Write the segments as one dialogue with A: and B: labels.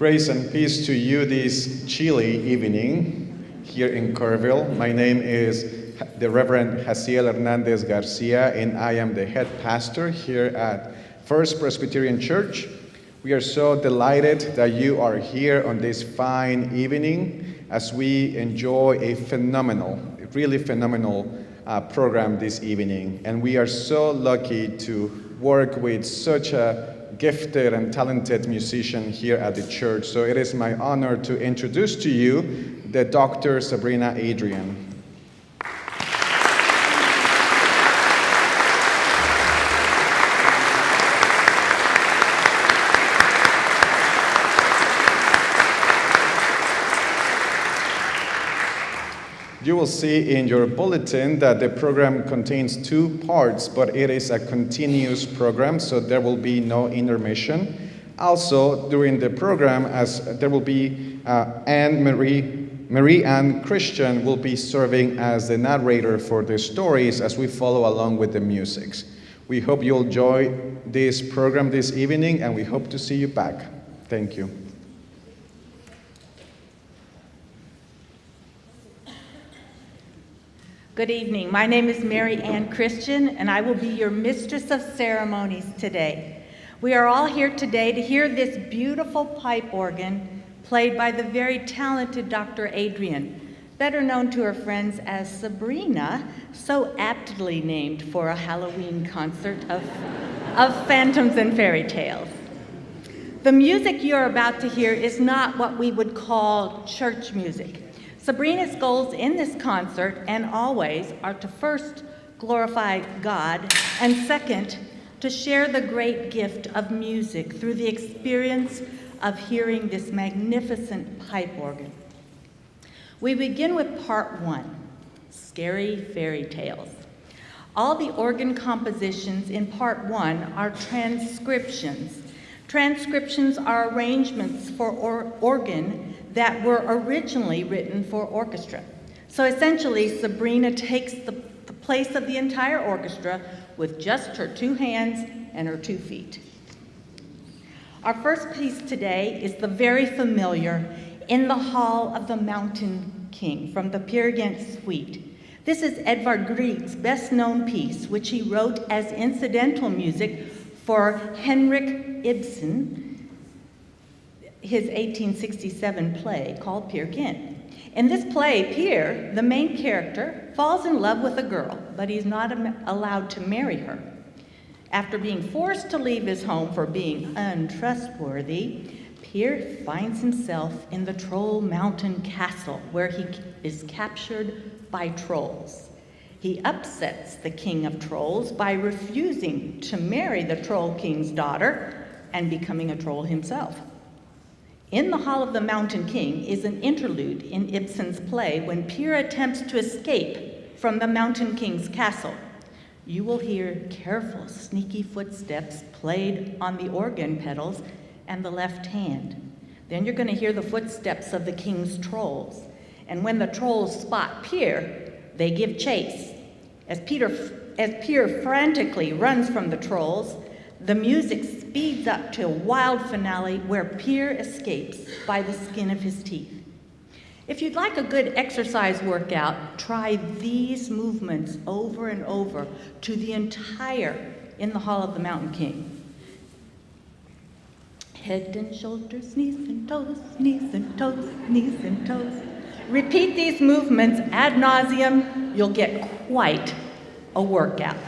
A: Grace and peace to you this chilly evening here in Kerrville. My name is the Reverend Jaciel Hernandez Garcia, and I am the head pastor here at First Presbyterian Church. We are so delighted that you are here on this fine evening as we enjoy a really phenomenal program this evening. And we are so lucky to work with such a gifted and talented musician here at the church. So it is my honor to introduce to you the Dr. Sabrina Adrian. You will see in your bulletin that the program contains 2 parts, but it is a continuous program, so there will be no intermission. Also, during the program, as there will be Marie Ann Christian will be serving as the narrator for the stories as we follow along with the music. We hope you'll enjoy this program this evening, and we hope to see you back. Thank you.
B: Good evening. My name is Mary Ann Christian, and I will be your mistress of ceremonies today. We are all here today to hear this beautiful pipe organ played by the very talented Dr. Adrian, better known to her friends as Sabrina, so aptly named for a Halloween concert of Phantoms and Fairytales. The music you're about to hear is not what we would call church music. Sabrina's goals in this concert, and always, are to first glorify God, and second, to share the great gift of music through the experience of hearing this magnificent pipe organ. We begin with part 1, Scary Fairy Tales. All the organ compositions in part 1 are transcriptions. Transcriptions are arrangements for organ that were originally written for orchestra. So essentially, Sabrina takes the place of the entire orchestra with just her 2 hands and her 2 feet. Our first piece today is the very familiar In the Hall of the Mountain King from the Peer Gynt Suite. This is Edvard Grieg's best-known piece, which he wrote as incidental music for Henrik Ibsen, his 1867 play called Peer Gynt. In this play, Peer, the main character, falls in love with a girl, but he's not allowed to marry her. After being forced to leave his home for being untrustworthy, Peer finds himself in the Troll Mountain Castle, where he is captured by trolls. He upsets the king of trolls by refusing to marry the Troll King's daughter and becoming a troll himself. In the Hall of the Mountain King is an interlude in Ibsen's play when Peer attempts to escape from the Mountain King's castle. You will hear careful, sneaky footsteps played on the organ pedals and the left hand. Then you're going to hear the footsteps of the king's trolls. And when the trolls spot Peer, they give chase. As Peer frantically runs from the trolls, the music speeds up to a wild finale where Peer escapes by the skin of his teeth. If you'd like a good exercise workout, try these movements over and over to the entire In the Hall of the Mountain King. Head and shoulders, knees and toes, knees and toes, knees and toes. Repeat these movements ad nauseum. You'll get quite a workout.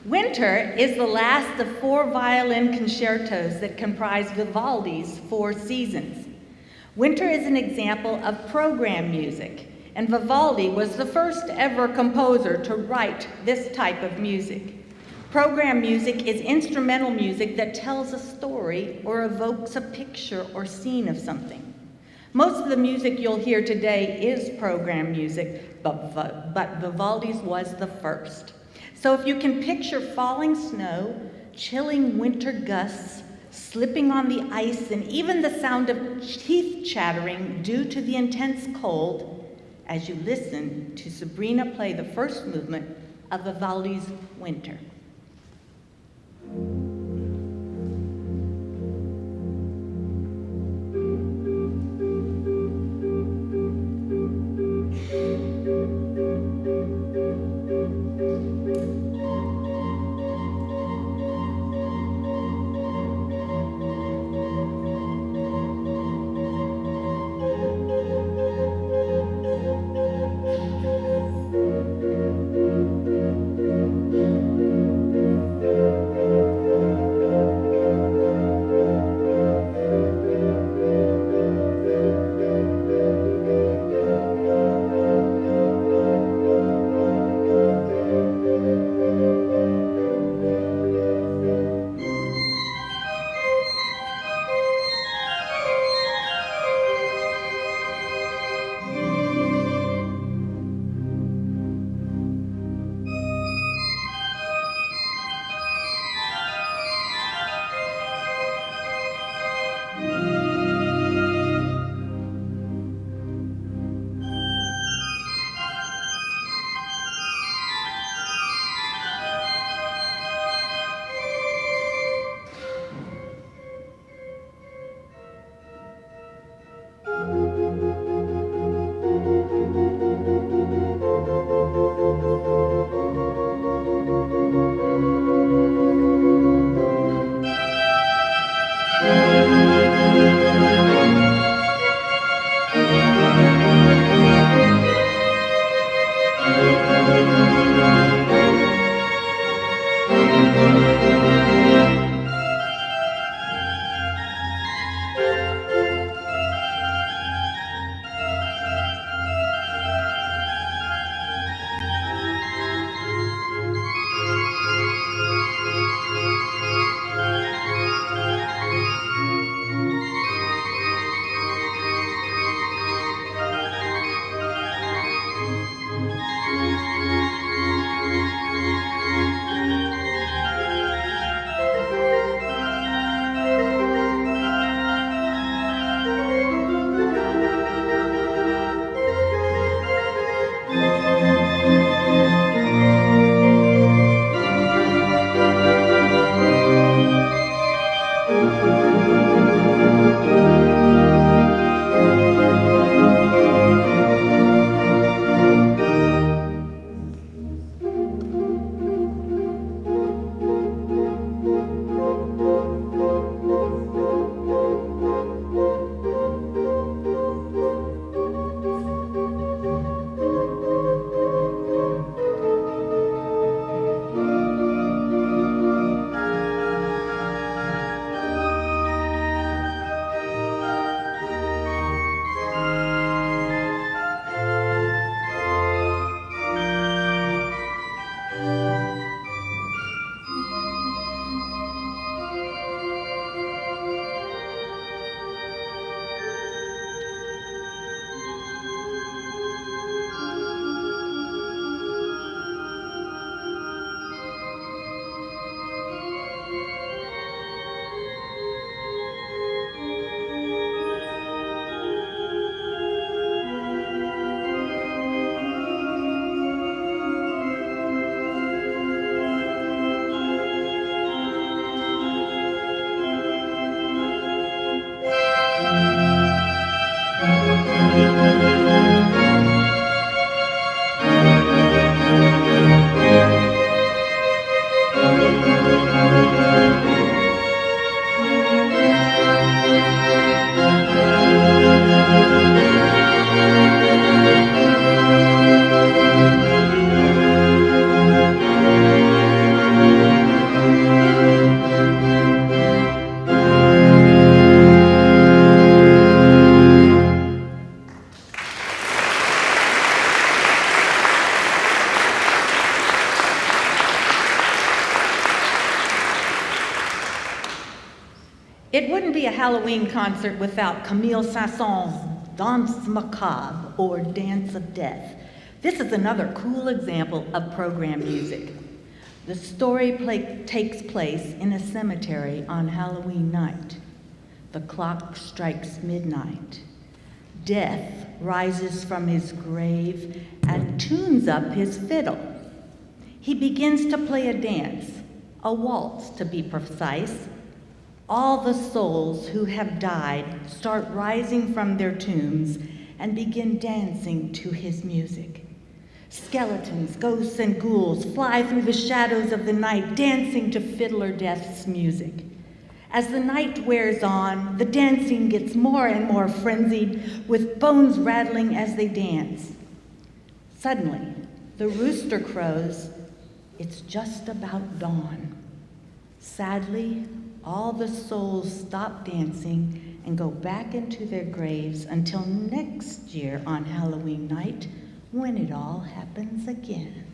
B: Winter is the last of 4 violin concertos that comprise Vivaldi's 4 seasons. Winter is an example of program music, and Vivaldi was the first ever composer to write this type of music. Program music is instrumental music that tells a story or evokes a picture or scene of something. Most of the music you'll hear today is program music, but Vivaldi's was the first. So if you can picture falling snow, chilling winter gusts, slipping on the ice, and even the sound of teeth chattering due to the intense cold, as you listen to Sabrina play the first movement of Vivaldi's Winter. It wouldn't be a Halloween concert without Camille Saint-Saëns' Danse Macabre, or Dance of Death. This is another cool example of program music. The story takes place in a cemetery on Halloween night. The clock strikes midnight. Death rises from his grave and tunes up his fiddle. He begins to play a dance, a waltz to be precise. All the souls who have died start rising from their tombs and begin dancing to his music. Skeletons, ghosts, and ghouls fly through the shadows of the night, dancing to Fiddler Death's music. As the night wears on, the dancing gets more and more frenzied, with bones rattling as they dance. Suddenly, the rooster crows. It's just about dawn. Sadly, all the souls stop dancing and go back into their graves until next year on Halloween night, when it all happens again.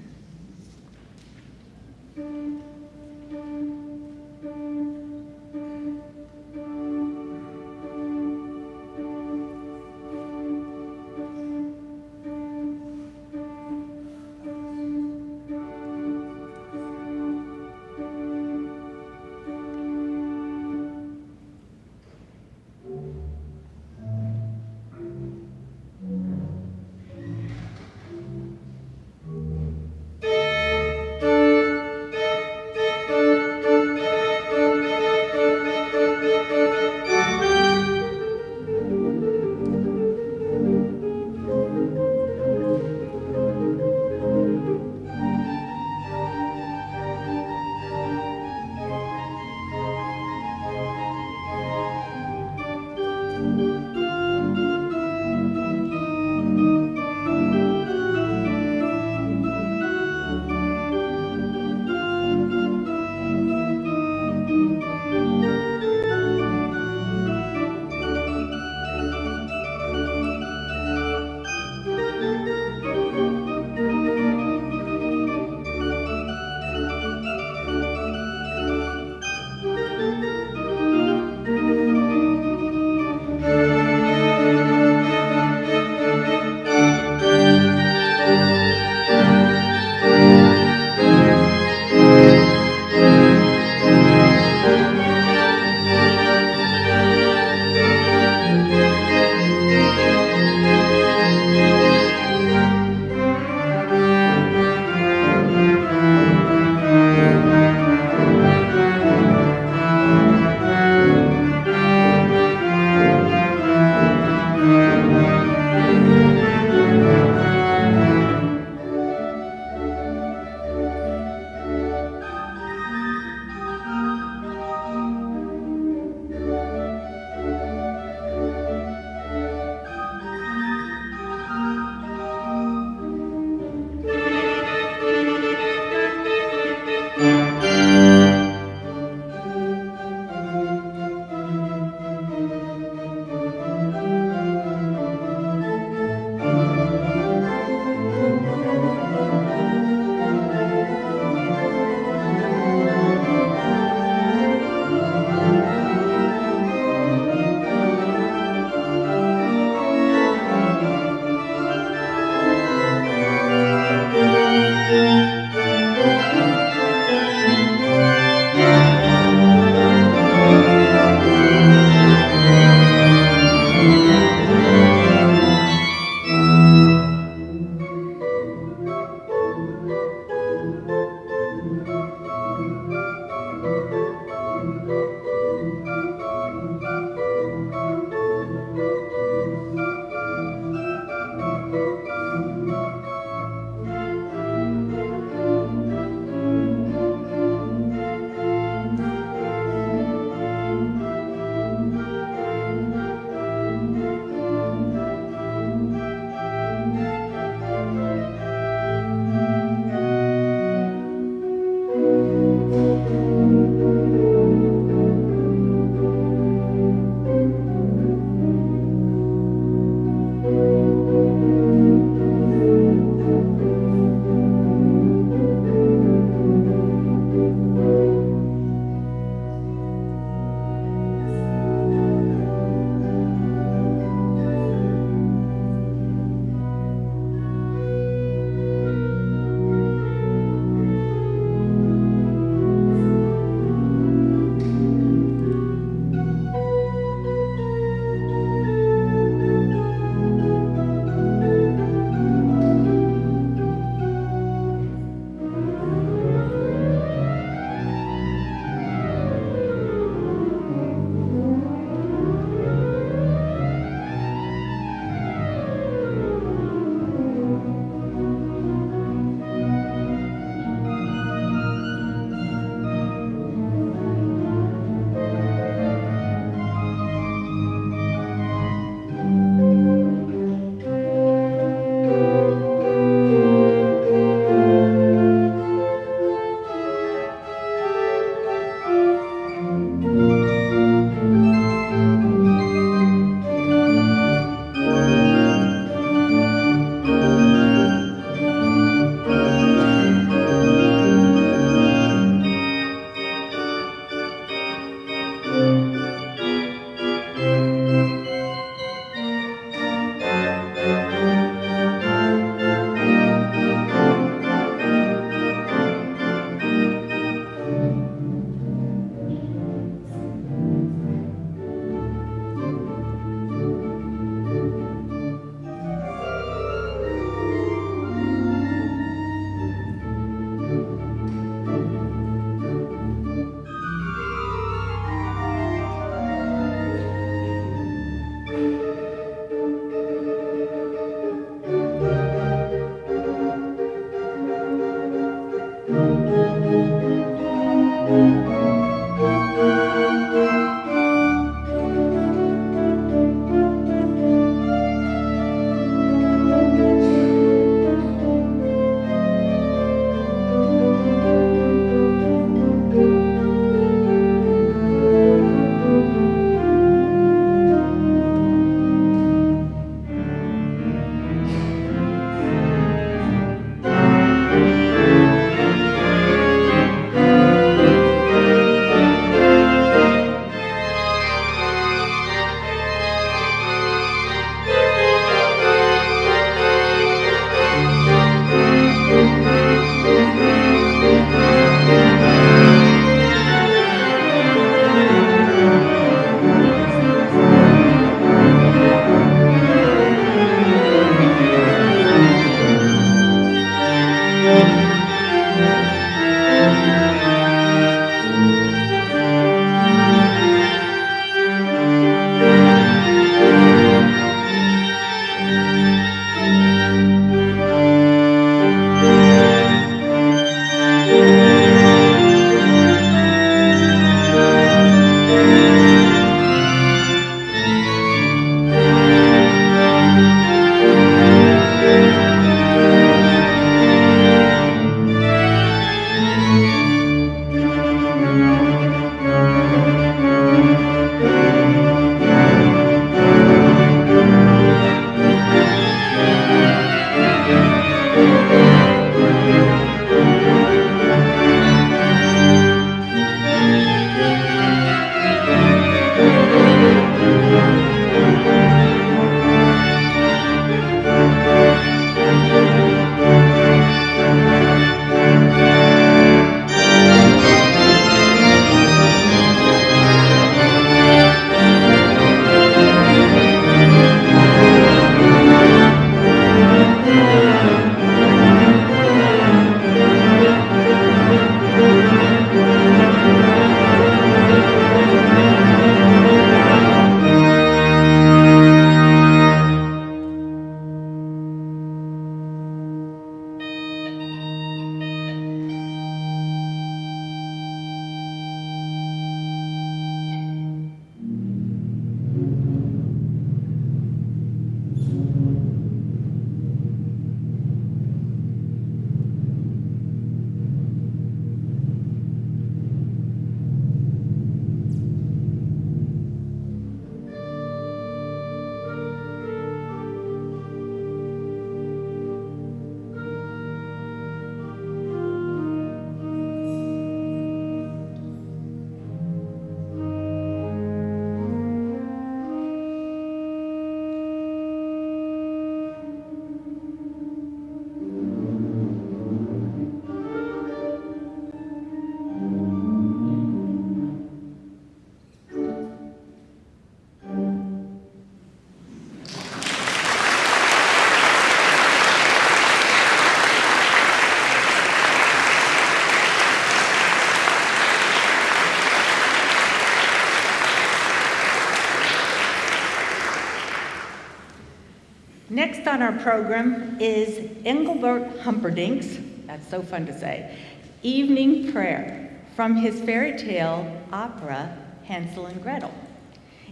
B: Next on our program is Engelbert Humperdinck's, that's so fun to say, Evening Prayer from his fairy tale opera Hansel and Gretel.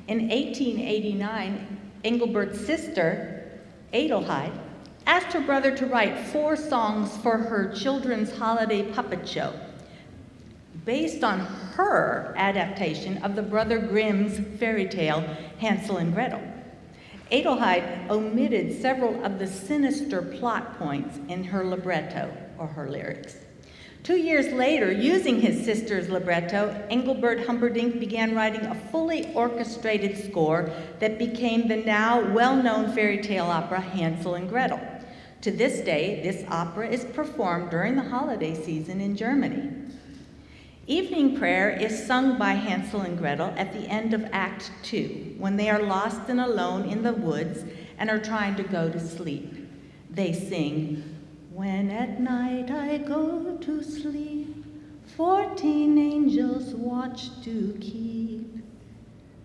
B: In 1889, Engelbert's sister, Adelheid, asked her brother to write 4 songs for her children's holiday puppet show, based on her adaptation of the Brother Grimm's fairy tale Hansel and Gretel. Adelheid omitted several of the sinister plot points in her libretto, or her lyrics. 2 years later, using his sister's libretto, Engelbert Humperdinck began writing a fully orchestrated score that became the now well-known fairy tale opera Hansel and Gretel. To this day, this opera is performed during the holiday season in Germany. Evening prayer is sung by Hansel and Gretel at the end of Act 2, when they are lost and alone in the woods and are trying to go to sleep. They sing, "When at night I go to sleep, 14 angels watch to keep."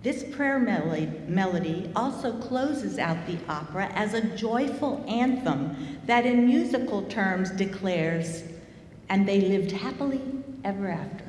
B: This prayer melody also closes out the opera as a joyful anthem that in musical terms declares, "And they lived happily ever after."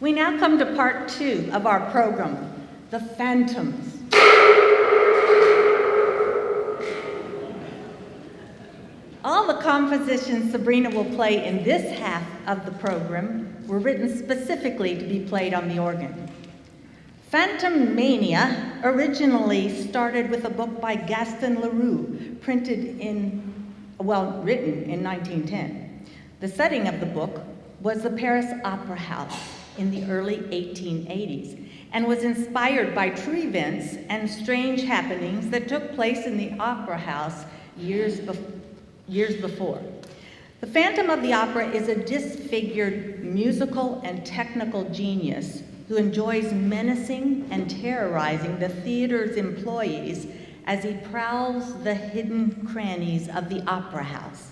B: We now come to part 2 of our program, The Phantoms. All the compositions Sabrina will play in this half of the program were written specifically to be played on the organ. Phantom Mania originally started with a book by Gaston Leroux, written in 1910. The setting of the book was the Paris Opera House in the early 1880s and was inspired by true events and strange happenings that took place in the Opera House years before. The Phantom of the Opera is a disfigured musical and technical genius who enjoys menacing and terrorizing the theater's employees as he prowls the hidden crannies of the opera house.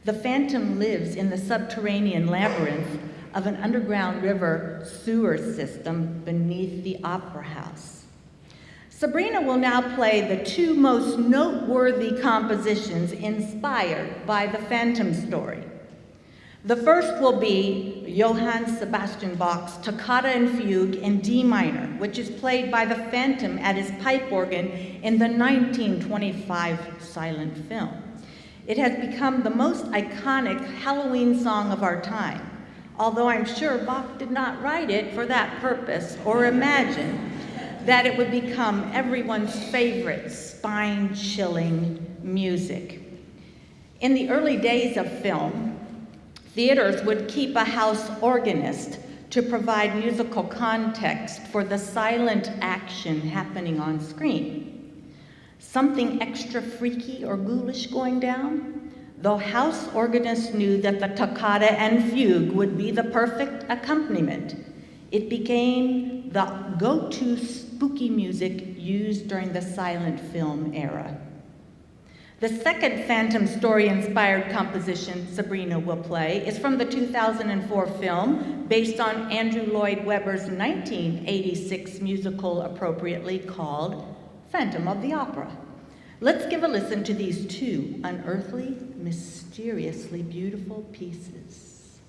B: The Phantom lives in the subterranean labyrinth of an underground river sewer system beneath the opera house. Sabrina will now play the 2 most noteworthy compositions inspired by the Phantom story. The first will be Johann Sebastian Bach's Toccata and Fugue in D minor, which is played by the Phantom at his pipe organ in the 1925 silent film. It has become the most iconic Halloween song of our time, although I'm sure Bach did not write it for that purpose or imagine that it would become everyone's favorite spine-chilling music. In the early days of film, theaters would keep a house organist to provide musical context for the silent action happening on screen. Something extra freaky or ghoulish going down? The house organist knew that the toccata and fugue would be the perfect accompaniment. It became the go-to spooky music used during the silent film era. The second Phantom story-inspired composition Sabrina will play is from the 2004 film, based on Andrew Lloyd Webber's 1986 musical, appropriately called Phantom of the Opera. Let's give a listen to these 2 unearthly, mysteriously beautiful pieces.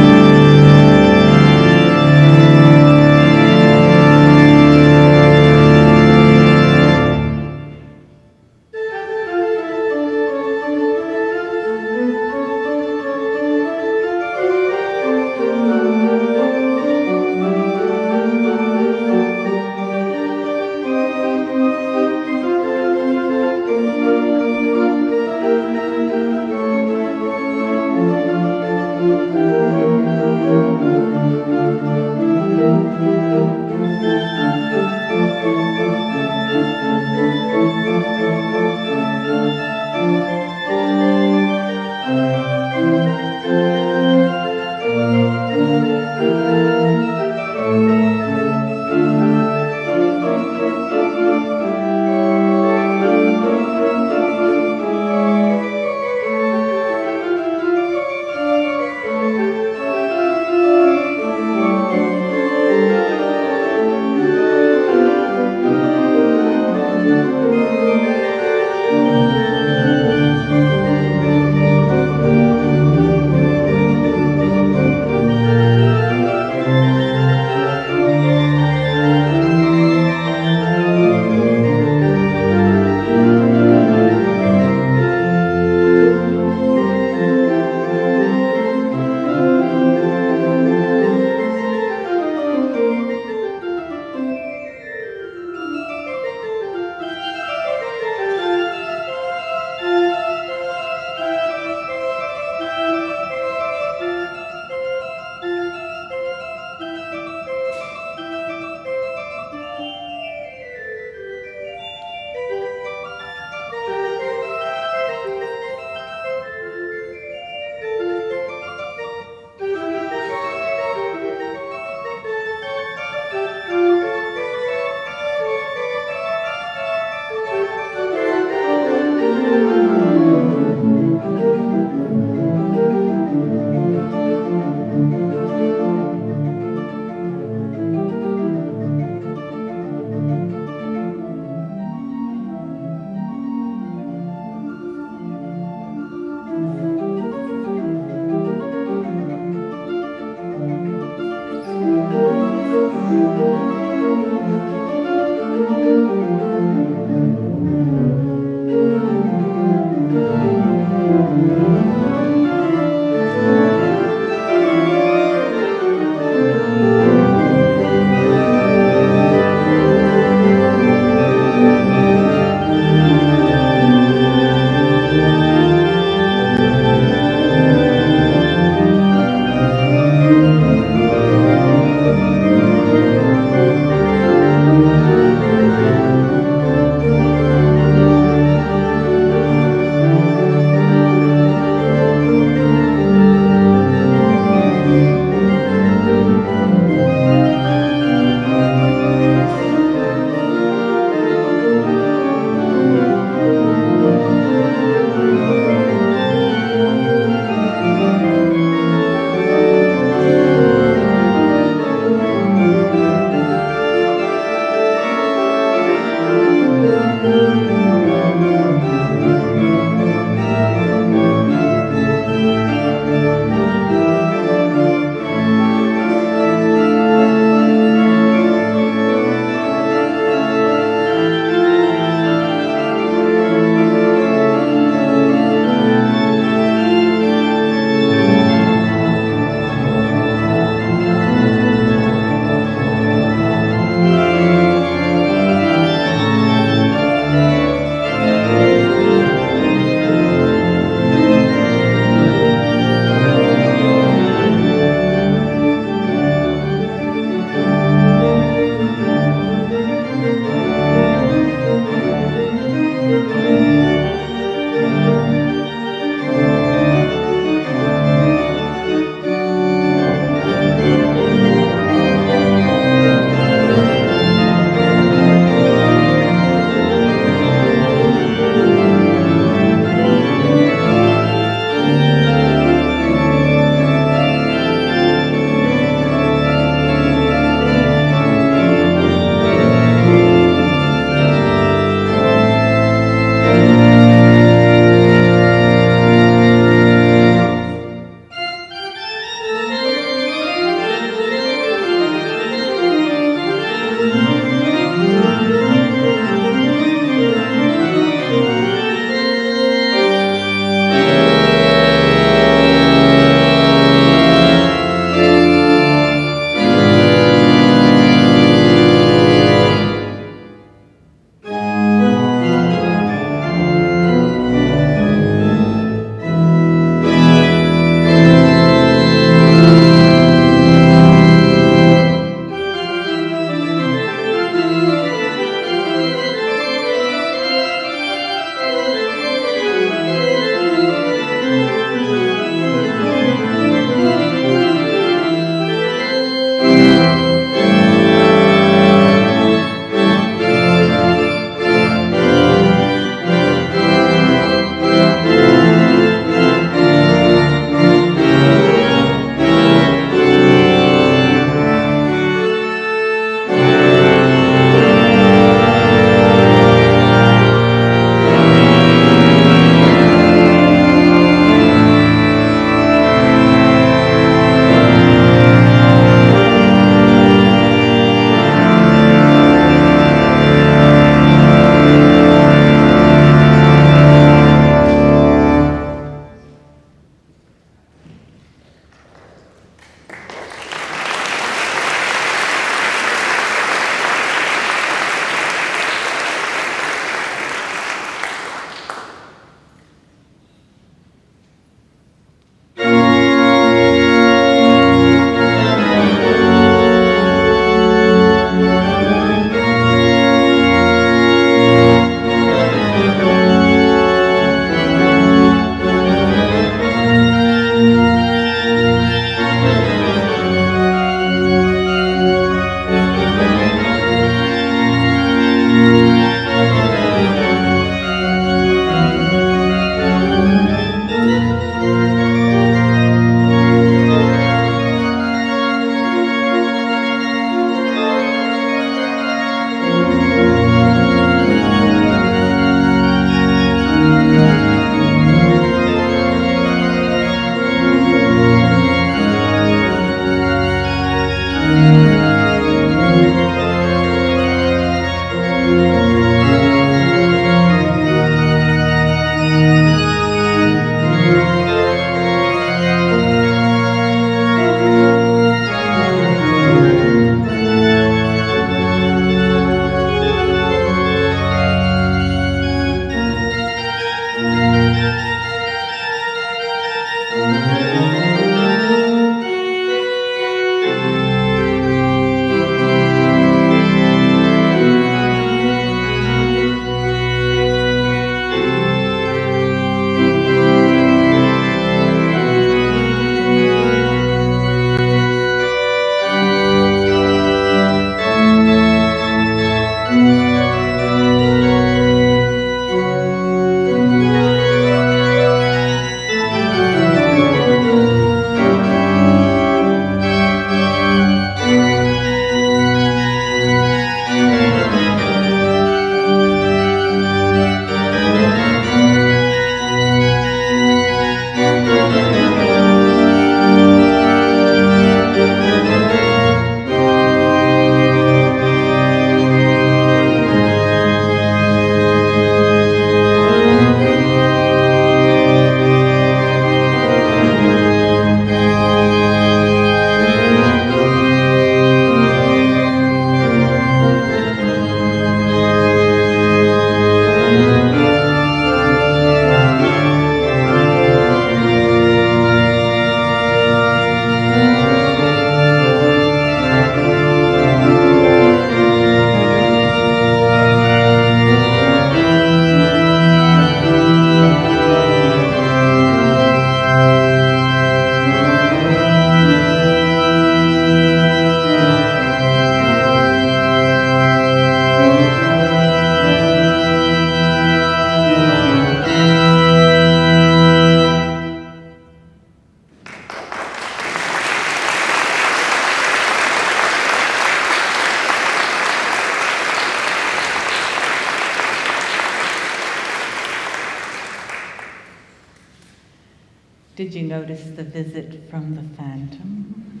B: Did you notice the visit from the phantom?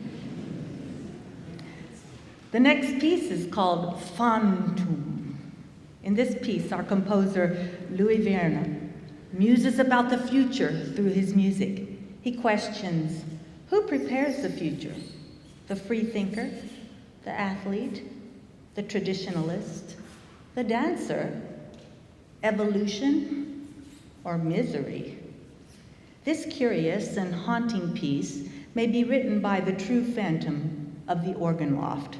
B: The next piece is called Phantom. In this piece, our composer, Louis Vierne, muses about the future through his music. He questions, who prepares the future? The free thinker, the athlete, the traditionalist, the dancer, evolution, or misery? This curious and haunting piece may be written by the true phantom of the organ loft.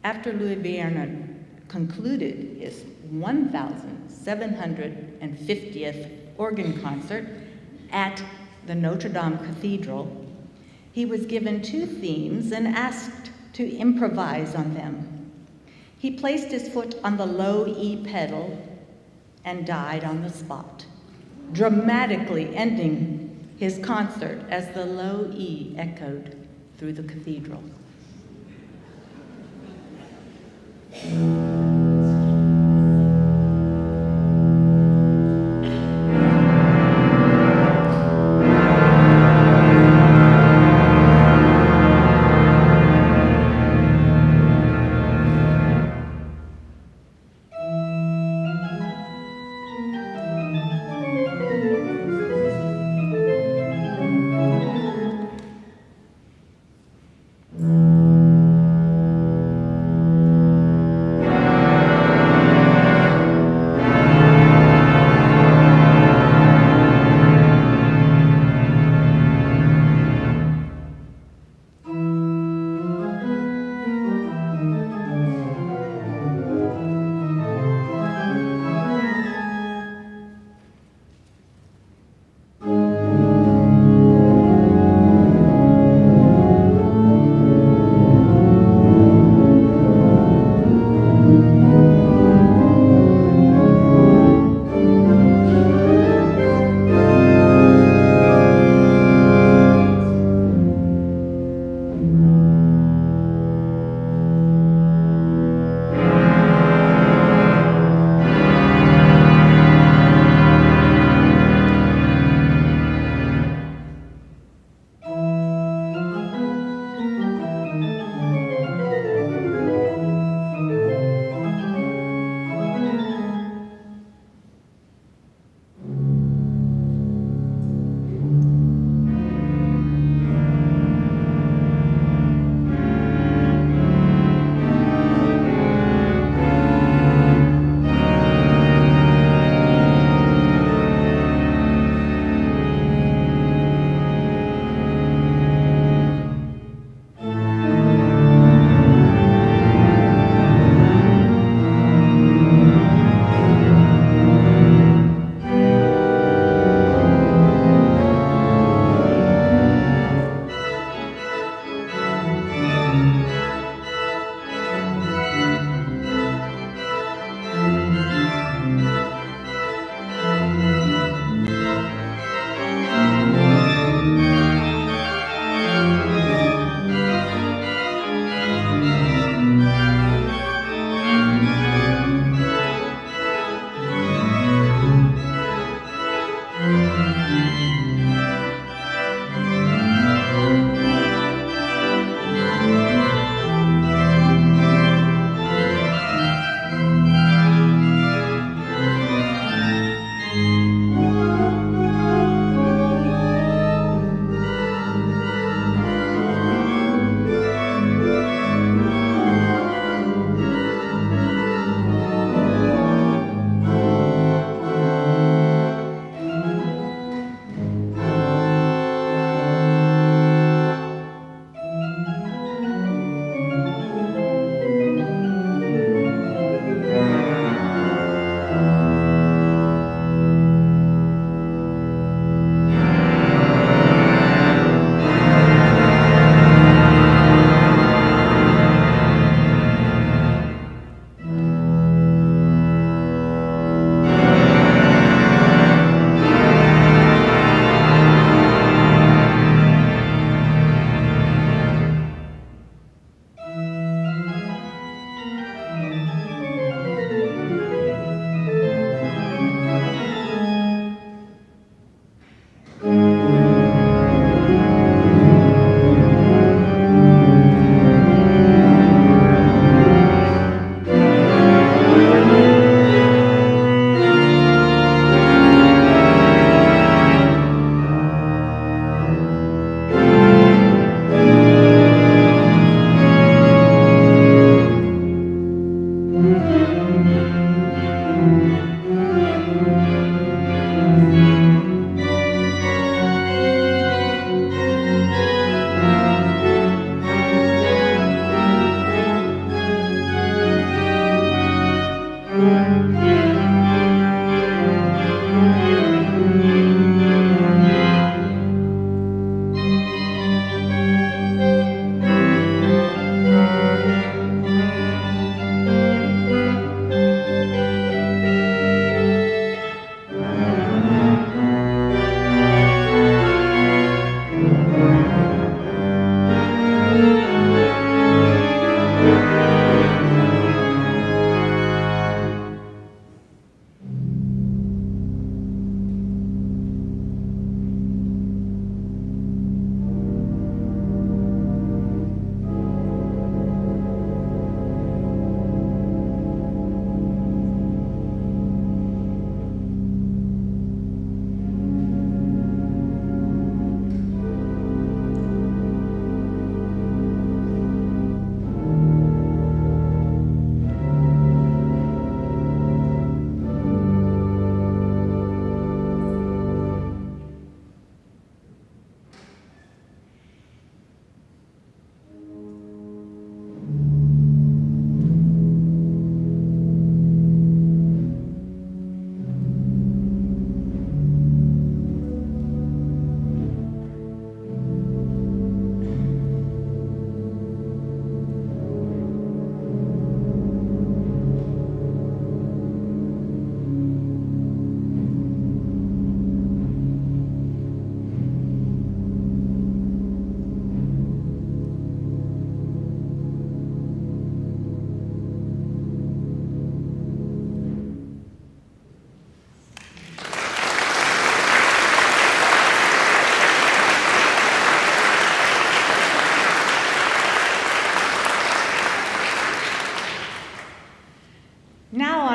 B: After Louis Vierne concluded his 1,750th organ concert at the Notre Dame Cathedral, he was given 2 themes and asked to improvise on them. He placed his foot on the low E pedal and died on the spot, dramatically ending his concert as the low E echoed through the cathedral.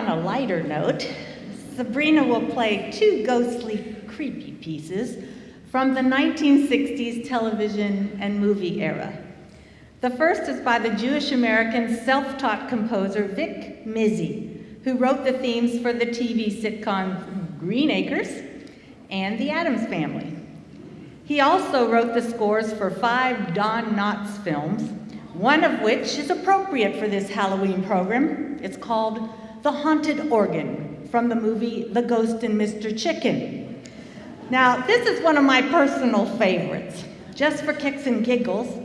B: on a lighter note, Sabrina will play two ghostly, creepy pieces from the 1960s television and movie era. The first is by the Jewish-American self-taught composer Vic Mizzy, who wrote the themes for the TV sitcoms Green Acres and The Addams Family. He also wrote the scores for 5 Don Knotts films, one of which is appropriate for this Halloween program. It's called The Haunted Organ, from the movie The Ghost and Mr. Chicken. Now, this is one of my personal favorites. Just for kicks and giggles,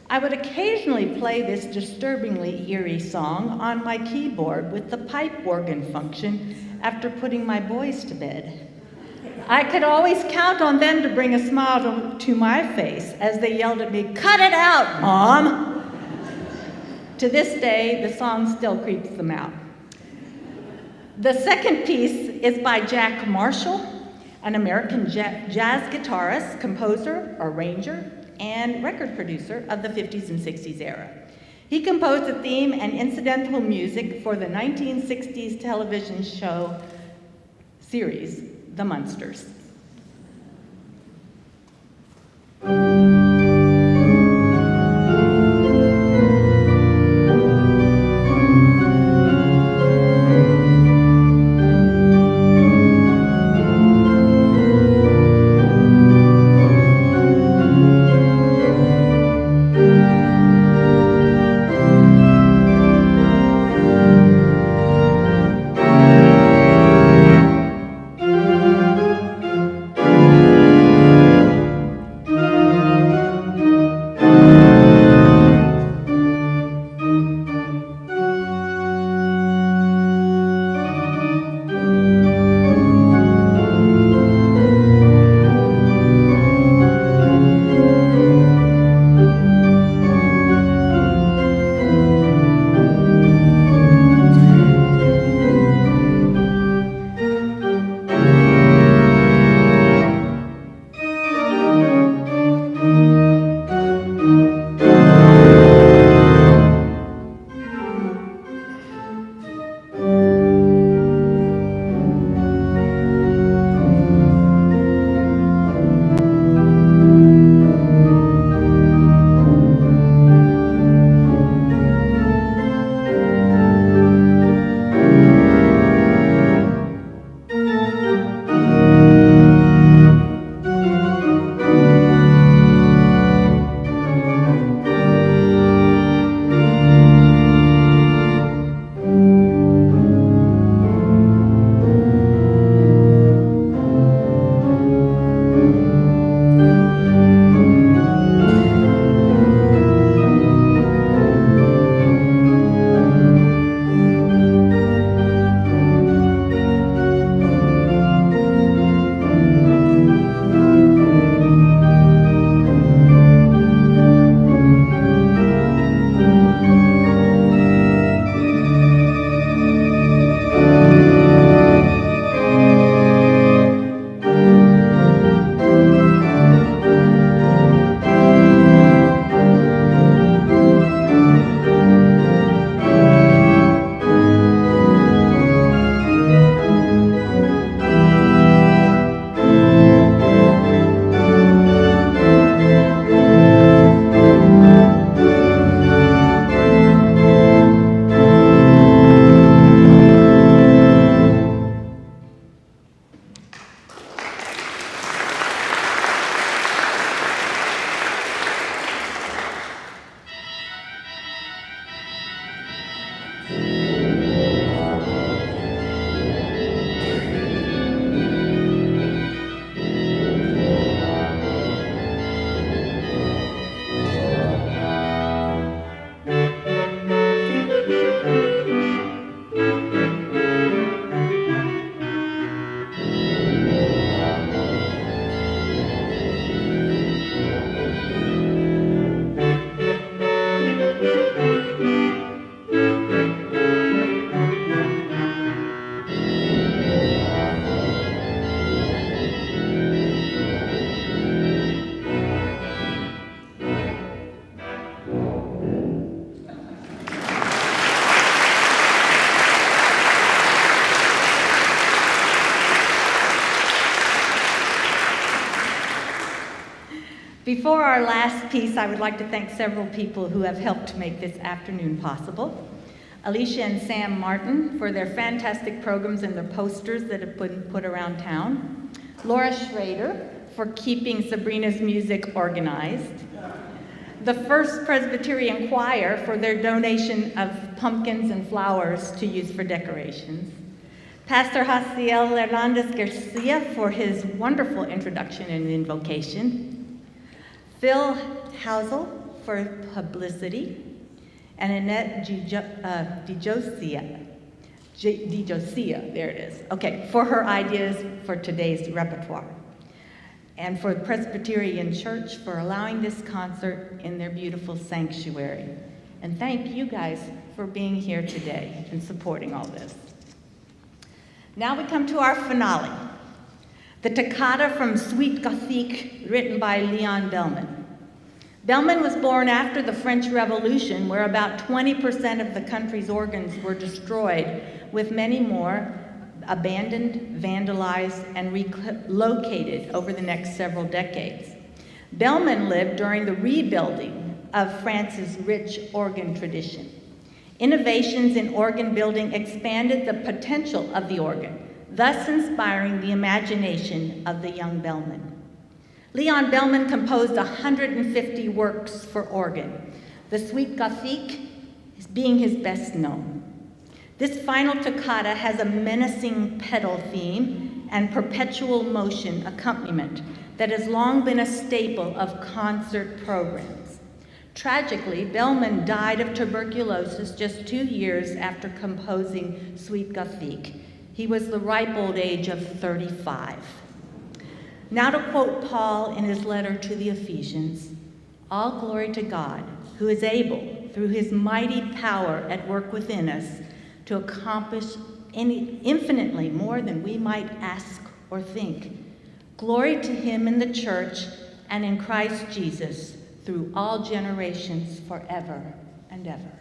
B: I would occasionally play this disturbingly eerie song on my keyboard with the pipe organ function after putting my boys to bed. I could always count on them to bring a smile to my face as they yelled at me, "Cut it out, Mom!" To this day, the song still creeps them out. The second piece is by Jack Marshall, an American jazz guitarist, composer, arranger, and record producer of the 50s and 60s era. He composed the theme and incidental music for the 1960s television show series, The Munsters. Before our last piece, I would like to thank several people who have helped make this afternoon possible. Alicia and Sam Martin for their fantastic programs and their posters that have been put around town. Laura Schrader for keeping Sabrina's music organized. The First Presbyterian Choir for their donation of pumpkins and flowers to use for decorations. Pastor Jaciel Hernandez Garcia for his wonderful introduction and invocation. Phil Housel for publicity. And Annette DiJosia, there it is, okay, for her ideas for today's repertoire. And for the Presbyterian Church for allowing this concert in their beautiful sanctuary. And thank you guys for being here today and supporting all this. Now we come to our finale, the toccata from Suite Gothique, written by Leon Bellman. Bellman was born after the French Revolution, where about 20% of the country's organs were destroyed, with many more abandoned, vandalized, and relocated over the next several decades. Bellman lived during the rebuilding of France's rich organ tradition. Innovations in organ building expanded the potential of the organ, thus inspiring the imagination of the young Bellman. Leon Bellman composed 150 works for organ, the Suite Gothique being his best known. This final toccata has a menacing pedal theme and perpetual motion accompaniment that has long been a staple of concert programs. Tragically, Bellman died of tuberculosis just 2 years after composing Suite Gothique. He was the ripe old age of 35. Now to quote Paul in his letter to the Ephesians, all glory to God, who is able, through his mighty power at work within us, to accomplish infinitely more than we might ask or think. Glory to him in the church and in Christ Jesus through all generations forever and ever.